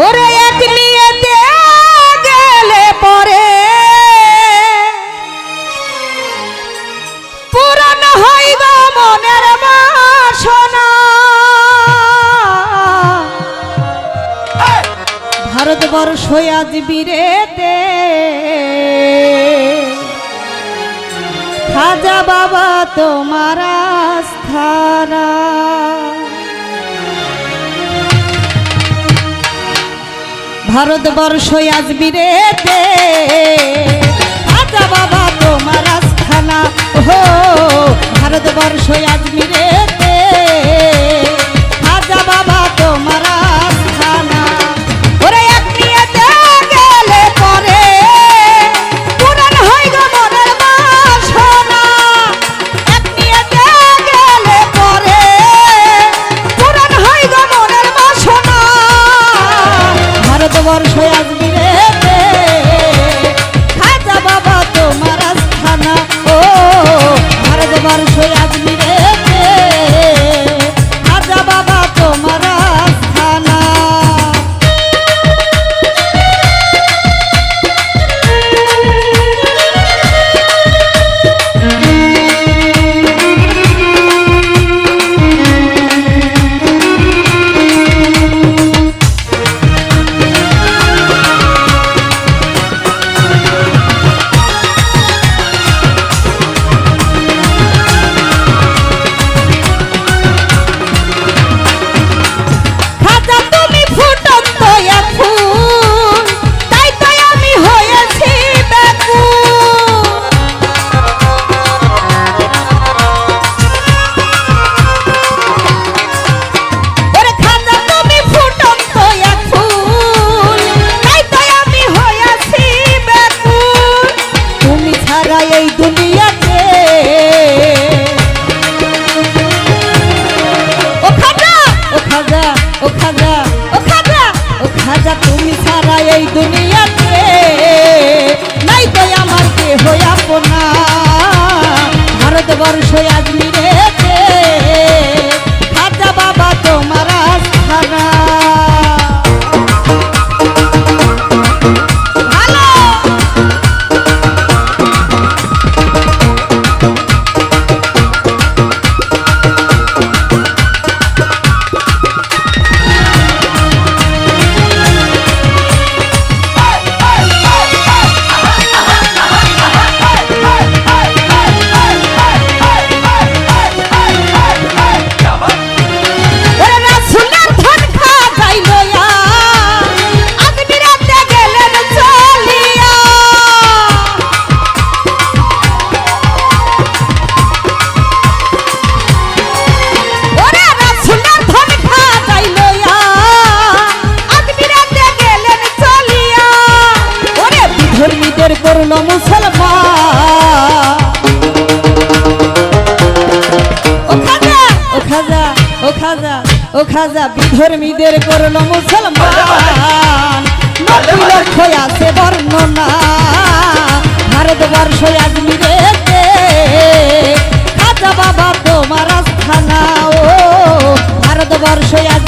ওরে এক নিয়েতে গেলে পরে পূরণ হইব মনের বাসনা। ভারতবর্ষ আজ বীরেতে খাজা বাবা তোমার আস্থানা। ভারতবর্ষ আজ বীরেতে খাজা বাবা তোমার আস্থানা। হো ভারতবর্ষ আজ বীরেতে খাজা বাবা তোমার আস্থানা। ওরে এক নিয়েতে গেলে পরে পূরণ হইব মনের বাসনা। এক নিয়েতে গেলে পরে পূরণ হইব মনের বাসনা। ভারতবর্ষ আজ বীরেতে খাজা বাবা তোমার আস্থানা। ও ভারতবর্ষ আজ বীরেতে খাজা বাবা তোমার আস্থানা। এই দুনিয়াতে ও খাজা ও খাজা ও খাজা ও খাজা ও খাজা তুমি সারা এই দুনিয়াতে নাই তো আমার কেহ আপনা। ভারতবর্ষ আজ বীরেতে খাজা বাবা তোমার আস্থানা। করলো মুসলমান ও খাজা ও খাজা ও খাজা ও খাজা বিধর্মীদের করলো মুসলমান। 90 লক্ষ আছে বর্ণনা। ভারতবর্ষ আজ বীরেতে খাজা বাবা তোমার আস্থানা। ও ভারতবর্ষ আজ